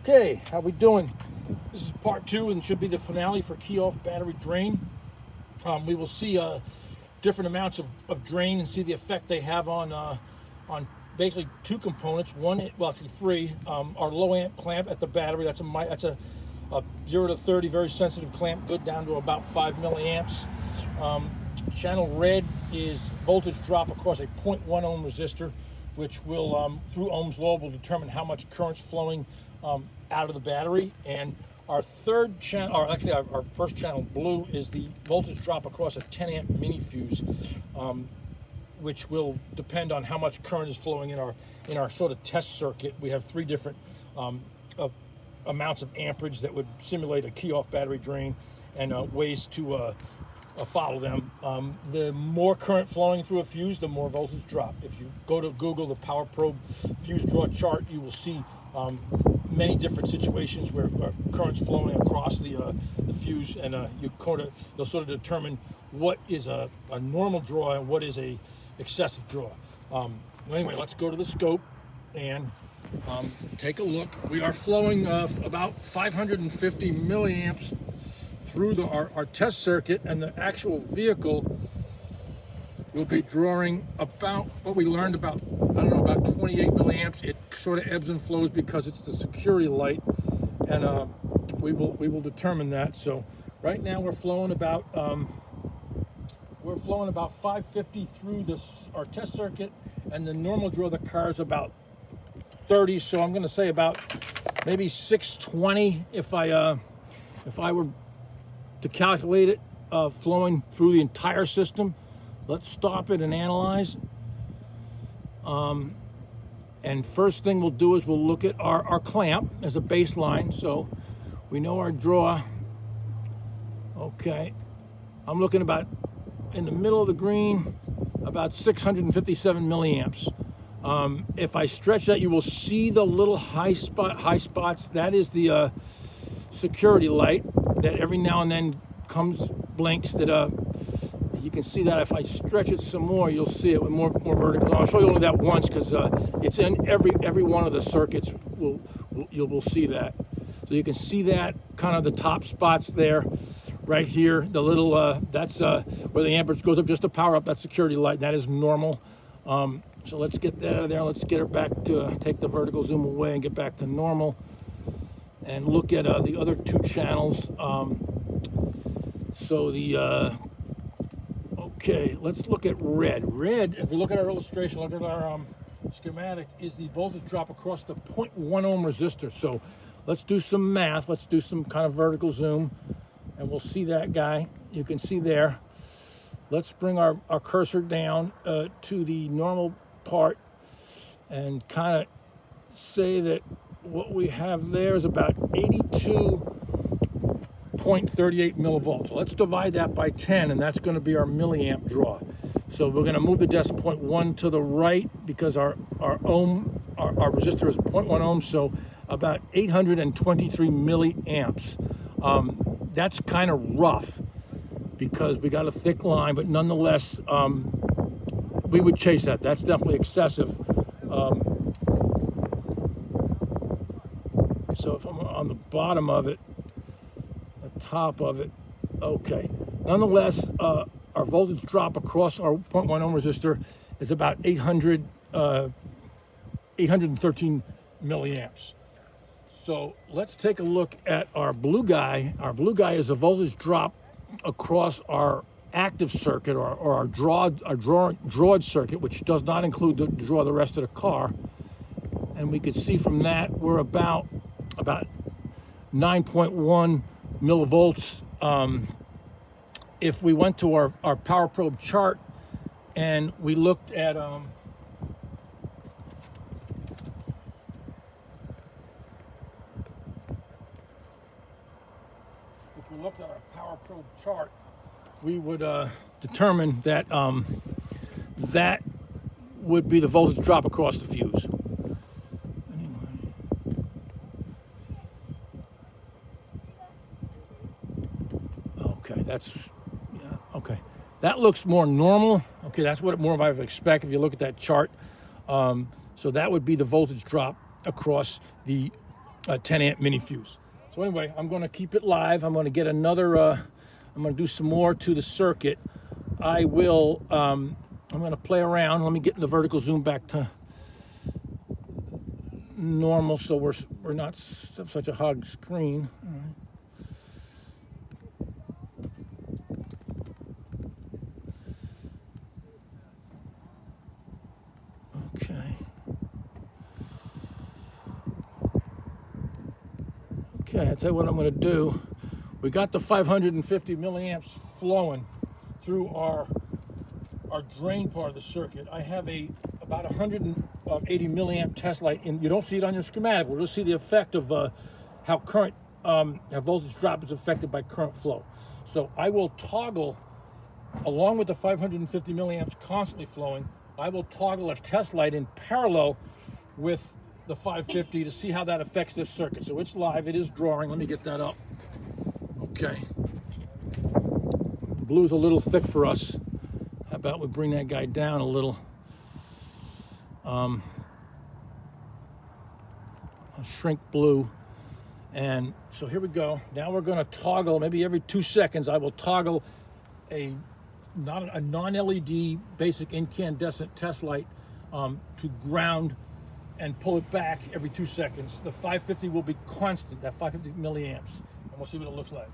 Okay, how we doing? This is part two and should be the finale for key off battery drain. We will see different amounts of drain and see the effect they have on basically two components. One, well, actually three. Our low amp clamp at the battery. That's a 0 to 30 very sensitive clamp, good down to about 5 milliamps. Channel red is voltage drop across a 0.1 ohm resistor, which will, through Ohm's law, will determine how much current's flowing out of the battery. And our third channel, or actually our first channel, blue, is the voltage drop across a 10 amp mini fuse, which will depend on how much current is flowing in our sort of test circuit. We have three different amounts of amperage that would simulate a key off battery drain, and ways to follow them. The more current flowing through a fuse, the more voltage drop. If you go to Google the Power Probe fuse draw chart, you will see many different situations where current's flowing across the fuse, and you'll sort of determine what is a normal draw and what is a excessive draw. Anyway, let's go to the scope and take a look. We are flowing about 550 milliamps through our test circuit, and the actual vehicle will be drawing about what we learned about, I don't know, about 28 milliamps. It sort of ebbs and flows because it's the security light, and we will determine that. So right now we're flowing about 550 through our test circuit, and the normal draw of the car is about 30. So I'm going to say about maybe 620 if I were to calculate it, flowing through the entire system. Let's stop it and analyze. And first thing we'll do is we'll look at our clamp as a baseline. So we know our draw. Okay, I'm looking about in the middle of the green, about 657 milliamps. If I stretch that, you will see the little high spots. That is the security light that every now and then blinks. That you can see that. If I stretch it some more, you'll see it with more vertical. I'll show you only that once because it's in every one of the circuits. You will see that. So you can see that kind of the top spots there, right here. The little that's where the amperage goes up just to power up that security light. That is normal. So let's get that out of there. Let's get her back to take the vertical zoom away and get back to normal, and look at the other two channels. So okay, let's look at red. Red, if we look at our illustration, look at our schematic, is the voltage drop across the 0.1 ohm resistor. So let's do some math. Let's do some kind of vertical zoom, and we'll see that guy. You can see there. Let's bring our cursor down to the normal part and kind of say that what we have there is about 82.38 millivolts. So let's divide that by 10, and that's going to be our milliamp draw. So we're going to move the decimal point 1 to the right because our resistor is 0.1 ohm, so about 823 milliamps. That's kind of rough because we got a thick line, but nonetheless, we would chase that. That's definitely excessive. So if I'm on the bottom of it, the top of it, okay. Nonetheless, our voltage drop across our 0.1 ohm resistor is about 813 milliamps. So let's take a look at our blue guy. Our blue guy is a voltage drop across our active circuit, or our drawed circuit, which does not include the draw of the rest of the car. And we can see from that we're about 9.1 millivolts. If we went to our Power Probe chart and we looked at if we looked at our Power Probe chart, we would determine that that would be the voltage drop across the fuse. Okay, okay. That looks more normal. Okay, that's what more I would expect if you look at that chart. So that would be the voltage drop across the 10 amp mini fuse. So anyway, I'm going to keep it live. I'm going to get another, I'm going to do some more to the circuit. I'm going to play around. Let me get the vertical zoom back to normal so we're not such a hog screen. All right. Okay, I'll tell you what I'm going to do. We got the 550 milliamps flowing through our drain part of the circuit. I have about 180 milliamp test light, and you don't see it on your schematic. We'll just see the effect of how voltage drop is affected by current flow. So I will toggle, along with the 550 milliamps constantly flowing, I will toggle a test light in parallel with the 550 to see how that affects this circuit. So it's live, it is drawing. Let me get that up. Okay. Blue's a little thick for us. How about we bring that guy down a little? I'll shrink blue. And so here we go. Now we're going to toggle, maybe every 2 seconds, I will toggle a non-LED basic incandescent test light to ground and pull it back every 2 seconds. The 550 will be constant, that 550 milliamps. And we'll see what it looks like.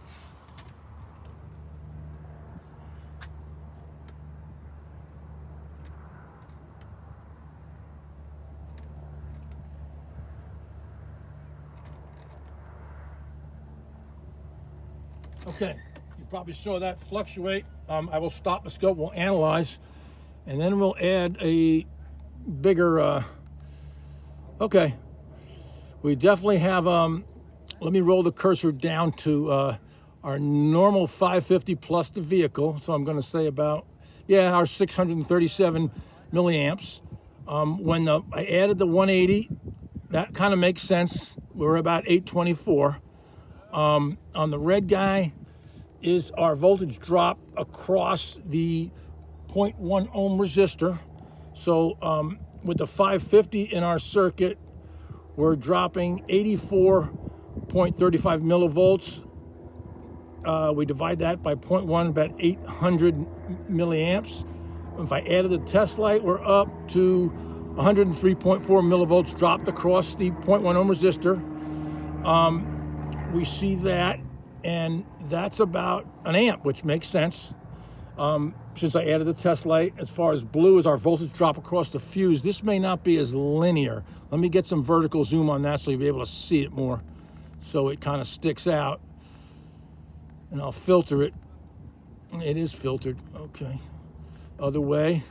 Okay, you probably saw that fluctuate. I will stop the scope, we'll analyze, and then we'll add a bigger, okay. We definitely have, let me roll the cursor down to our normal 550 plus the vehicle. So I'm gonna say about, yeah, our 637 milliamps. When I added the 180, that kind of makes sense. We're about 824. On the red guy is our voltage drop across the 0.1 ohm resistor. So with the 550 in our circuit, we're dropping 84.35 millivolts. We divide that by 0.1, about 800 milliamps. If I added the test light, we're up to 103.4 millivolts dropped across the 0.1 ohm resistor. We see that, and that's about an amp, which makes sense. Since I added the test light, as far as blue is our voltage drop across the fuse, this may not be as linear. Let me get some vertical zoom on that so you'll be able to see it more, so it kind of sticks out. And I'll filter it. It is filtered, okay. Other way.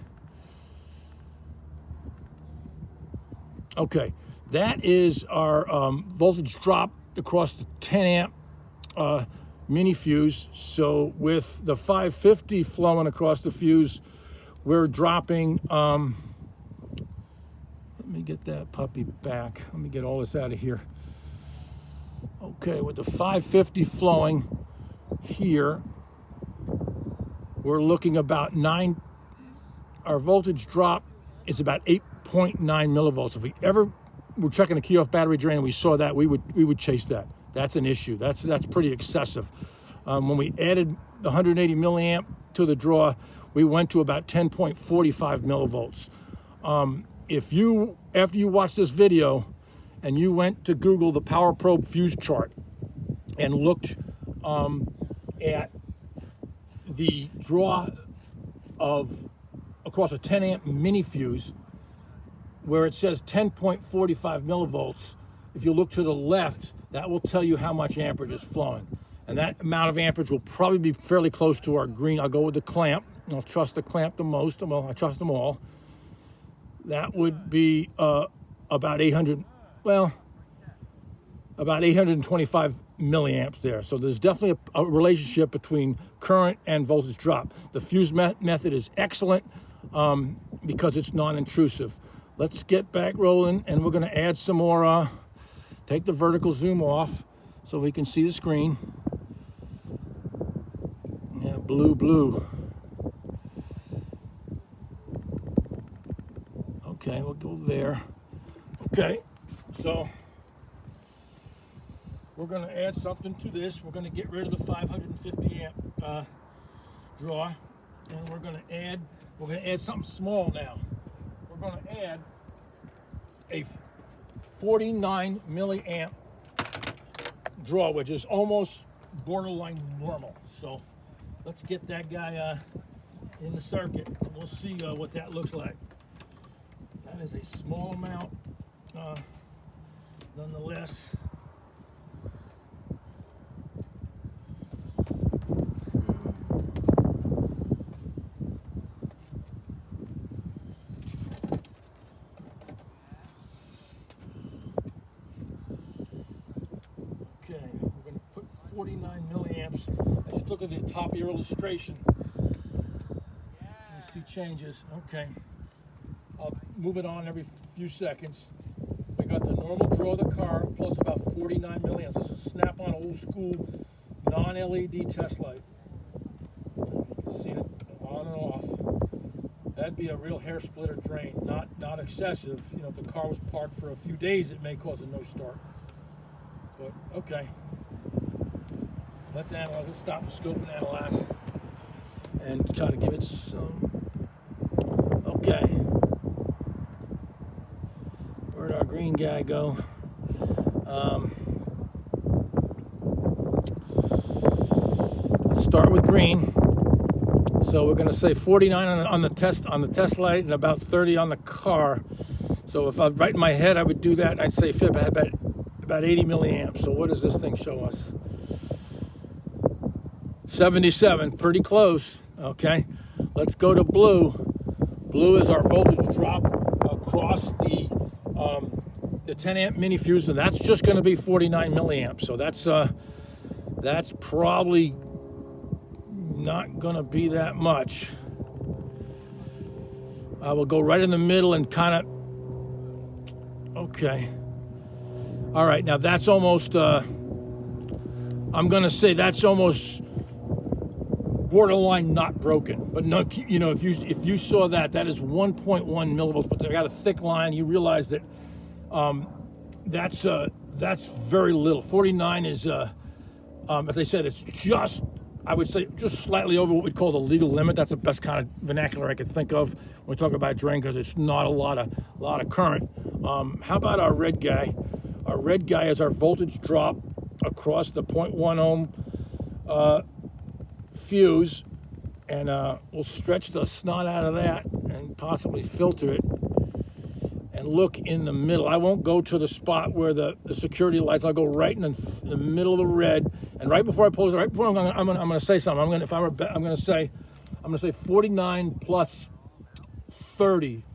Okay, that is our voltage drop across the 10 amp mini fuse. So with the 550 flowing across the fuse, we're dropping, let me get that puppy back. Let me get all this out of here. Okay, with the 550 flowing here, we're looking about our voltage drop is about 8.9 millivolts. If we ever were checking a key off battery drain and we saw that, we would chase that. That's an issue. That's pretty excessive. When we added the 180 milliamp to the draw, we went to about 10.45 millivolts. If you, after you watch this video and you went to Google the Power Probe fuse chart and looked at the draw of across a 10 amp mini fuse, where it says 10.45 millivolts, if you look to the left, that will tell you how much amperage is flowing. And that amount of amperage will probably be fairly close to our green. I'll go with the clamp. I'll trust the clamp the most. Well, I trust them all. That would be about 825 milliamps there. So there's definitely a relationship between current and voltage drop. The fuse method is excellent because it's non-intrusive. Let's get back rolling, and we're going to add some more, take the vertical zoom off so we can see the screen. Yeah, blue. Okay, we'll go there. Okay, so we're going to add something to this. We're going to get rid of the 550 amp draw, and we're going to add something small now. We're going to add a 49 milliamp draw, which is almost borderline normal. So let's get that guy in the circuit. We'll see what that looks like. That is a small amount, nonetheless. Okay, we're going to put 49 milliamps. I just look at the top of your illustration. You see changes. Okay. I'll move it on every few seconds. We got the normal draw of the car plus about 49 milliamps. This is a Snap-on old school non-LED test light. You can see it on and off. That'd be a real hair splitter drain, not excessive. You know, if the car was parked for a few days, it may cause a no start. But okay, let's analyze. Let's stop the scope and analyze, and try to give it some. Okay. Where'd our green guy go? Let's start with green. So we're going to say 49 on the test light and about 30 on the car. So if I right in my head, I would do that. I'd say about 80 milliamps. So what does this thing show us? 77, pretty close. Okay, let's go to blue. Blue is our voltage drop across the 10 amp mini fuse, and that's just going to be 49 milliamps. So that's probably not going to be that much. I will go right in the middle and kind of. Okay. All right. Now that's almost. I'm going to say that's almost borderline not broken, but no, you know, if you saw that is 1.1 millivolts, but they got a thick line. You realize that that's very little. 49 is, as I said, it's just, I would say, just slightly over what we'd call the legal limit. That's the best kind of vernacular I could think of when we talk about drain, because it's not a lot of current. How about our red guy? Our red guy is our voltage drop across the 0.1 ohm fuse, and we'll stretch the snot out of that and possibly filter it and look in the middle. I won't go to the spot where the security lights. I'll go right in the middle of the red, and right before I pull it, right before I'm gonna say something. I'm gonna say 49 plus 30.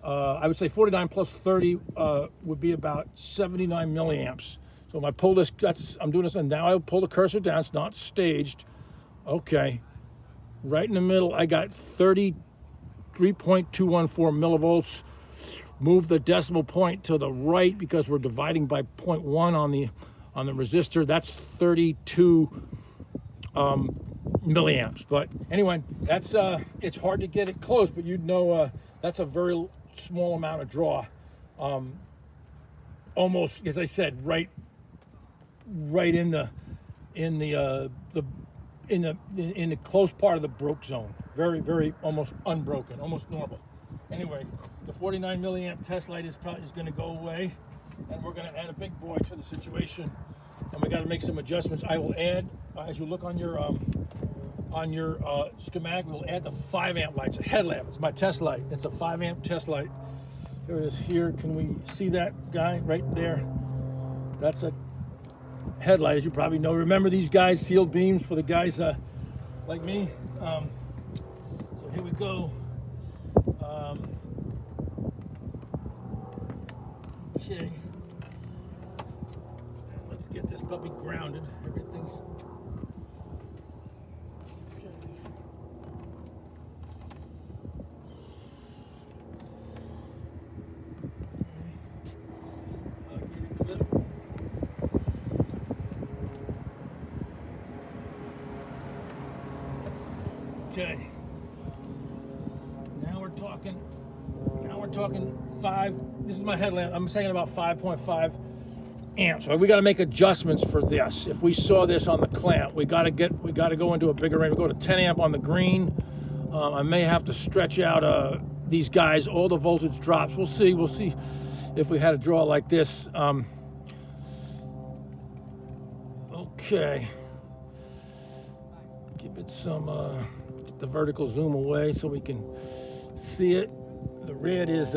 I would say 49 plus 30 would be about 79 milliamps. So if I pull this, I'm doing this, and now I'll pull the cursor down. It's not staged. Okay, right in the middle, I got 33.214 millivolts. Move the decimal point to the right because we're dividing by 0.1 on the resistor. That's 32 milliamps. But anyway, that's it's hard to get it close, but you'd know that's a very small amount of draw. Almost, as I said, right in the close part of the broke zone. Very, very almost unbroken, almost normal. Anyway, the 49 milliamp test light is going to go away, and we're going to add a big boy to the situation, and we got to make some adjustments. I will add, as you look on your schematic, we'll add the 5 amp light. It's a headlamp. It's my test light. It's a 5 amp test light. Here it is. Here, can we see that guy right there? That's a headlight, as you probably know. Remember these guys, sealed beams for the guys like me. So here we go. Okay. Let's get this puppy grounded. Everything's okay. I'll get it clipped. Okay. Now we're talking 5. This is my headlamp. I'm saying about 5.5 amps. Right? We got to make adjustments for this. If we saw this on the clamp, we got to go into a bigger range. We go to 10 amp on the green. I may have to stretch out these guys. All the voltage drops. We'll see. We'll see if we had a draw like this. Okay. Give it some. Get the vertical zoom away so we can see it. The red is.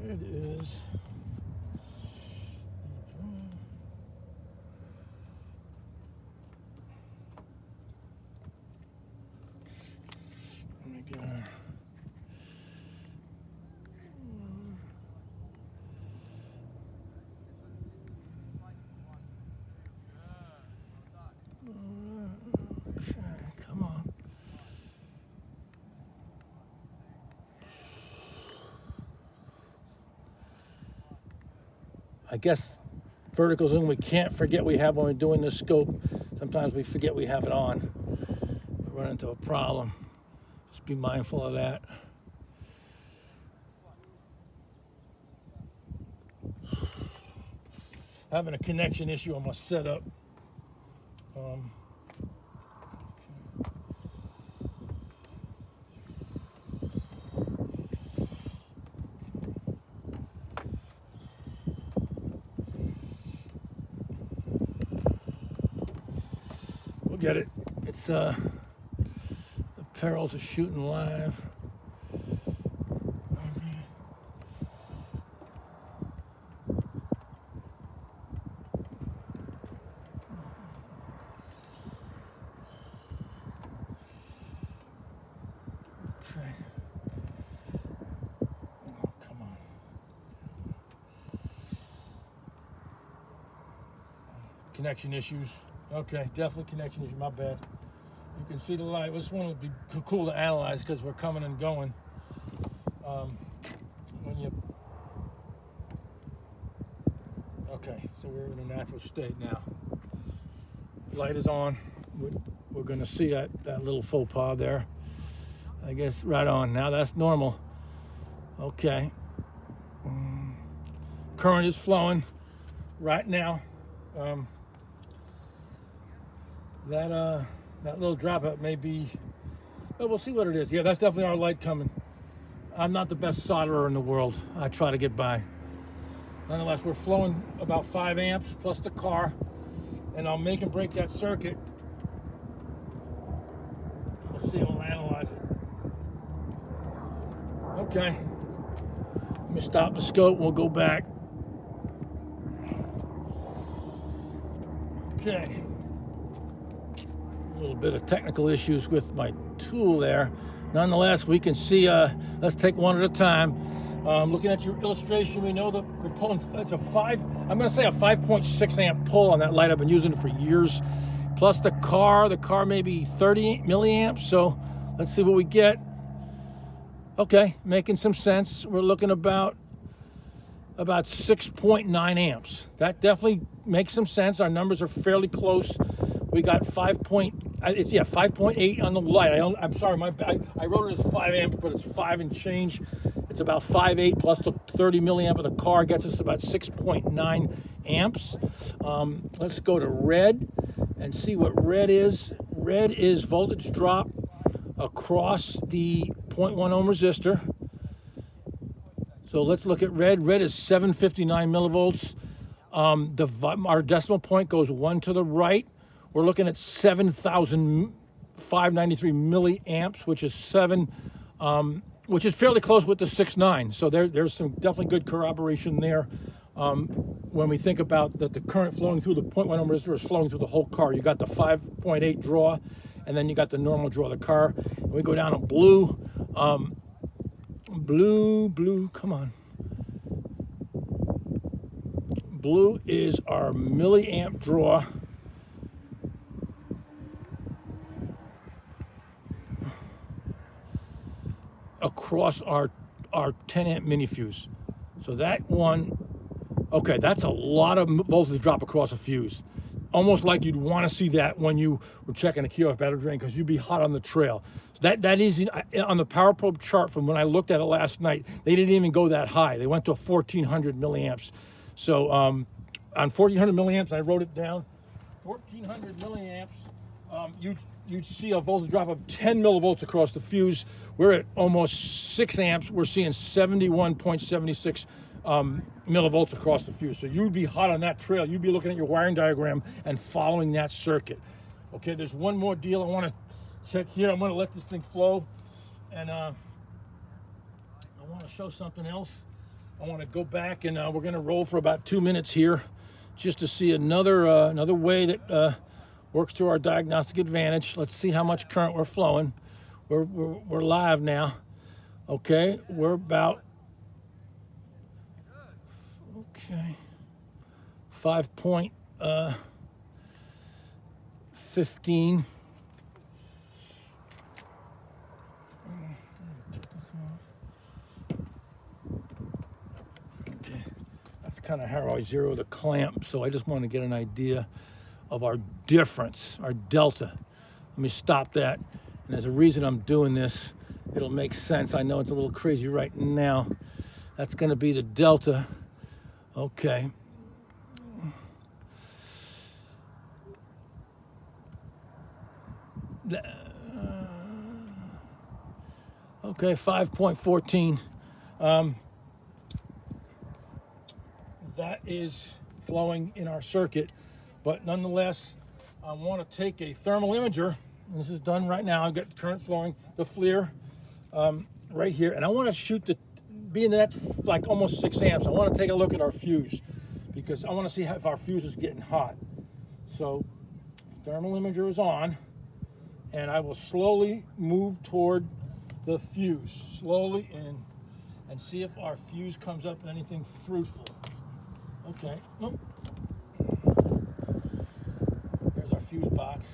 It is let me get her. Okay, come on. I guess vertical zoom we can't forget we have when we're doing this scope. Sometimes we forget we have it on. We run into a problem. Just be mindful of that. Having a connection issue on my setup. We'll get it. It's the perils of shooting live. Okay. Oh, come on. Connection issues. Okay, definitely connection issue. My bad. You can see the light. This one would be cool to analyze because we're coming and going. Okay, so we're in a natural state now. Light is on. We're going to see that little faux pas there. I guess right on. Now that's normal. Okay. Current is flowing right now. That little dropout may be, well, we'll see what it is. Yeah, that's definitely our light coming. I'm not the best solderer in the world. I try to get by. Nonetheless, we're flowing about 5 amps plus the car, and I'll make and break that circuit. We'll see, we'll analyze it. Okay. Let me stop the scope, we'll go back. Okay. A little bit of technical issues with my tool there. Nonetheless, we can see, let's take one at a time. Looking at your illustration, we know that we're pulling, it's a 5.6 amp pull on that light. I've been using it for years. Plus the car may be 30 milliamps. So let's see what we get. Okay, making some sense. We're looking about 6.9 amps. That definitely makes some sense. Our numbers are fairly close. We got 5.8 on the light. I'm sorry, I wrote it as 5 amps, but it's 5 and change. It's about 5.8 plus the 30 milliamp of the car gets us about 6.9 amps. Let's go to red and see what red is. Red is voltage drop across the 0.1 ohm resistor. So let's look at red. Red is 759 millivolts. Our decimal point goes 1 to the right. We're looking at 7,593 milliamps, which is which is fairly close with the 6.9. So there's some definitely good corroboration there. When we think about that, the current flowing through the 0.1 ohm resistor is flowing through the whole car. You got the 5.8 draw, and then you got the normal draw of the car. And we go down to blue. Blue, come on. Blue is our milliamp draw. Across our our 10 amp mini fuse. So that one, okay, that's a lot of voltage drop across a fuse. Almost like you'd want to see that when you were checking a key off battery drain, because you'd be hot on the trail. So that is on the Power Probe chart from when I looked at it last night. They didn't even go that high. They went to 1400 milliamps. So on 1400 milliamps, I wrote it down. 1400 milliamps, you'd see a voltage drop of 10 millivolts across the fuse. We're at almost 6 amps. We're seeing 71.76 millivolts across the fuse. So you'd be hot on that trail. You'd be looking at your wiring diagram and following that circuit. Okay, there's one more deal I want to check here. I'm going to let this thing flow, and I want to show something else. I want to go back, and we're going to roll for about 2 minutes here, just to see another way that works to our diagnostic advantage. Let's see how much current we're flowing. We're live now. Okay, we're about 5.15. Okay, that's kind of how I zero the clamp, so I just want to get an idea of our difference, our delta. Let me stop that. And there's a reason I'm doing this. It'll make sense. I know it's a little crazy right now. That's going to be the delta. Okay. Okay, 5.14. That is flowing in our circuit, but nonetheless, I want to take a thermal imager, and this is done right now. I've got current flowing, the FLIR right here, and I want to shoot being that's like almost 6 amps, I want to take a look at our fuse, because I want to see if our fuse is getting hot. So thermal imager is on, and I will slowly move toward the fuse, slowly in, and see if our fuse comes up with anything fruitful. Okay, nope. There's our fuse box.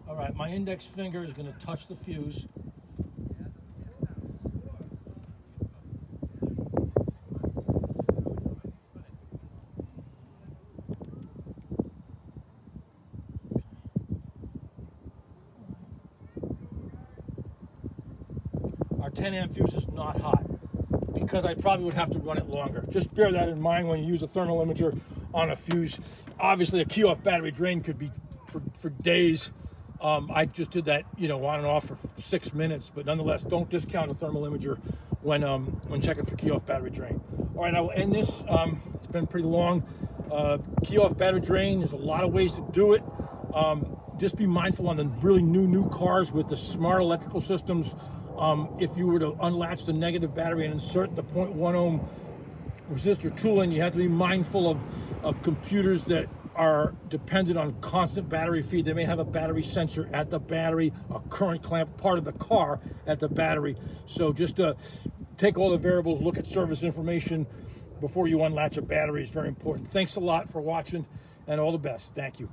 All right, my index finger is going to touch the fuse. Our 10 amp fuse is not hot, because I probably would have to run it longer. Just bear that in mind when you use a thermal imager on a fuse. Obviously, a key-off battery drain could be for days. I just did that, on and off for 6 minutes, but nonetheless, don't discount a thermal imager when checking for key-off battery drain. All right, I will end this. It's been pretty long. Key-off battery drain, there's a lot of ways to do it. Just be mindful on the really new cars with the smart electrical systems. If you were to unlatch the negative battery and insert the 0.1 ohm resistor tool in, you have to be mindful of computers that are dependent on constant battery feed. They may have a battery sensor at the battery, a current clamp part of the car at the battery. So just take all the variables, look at service information before you unlatch a battery is very important. Thanks a lot for watching, and all the best. Thank you.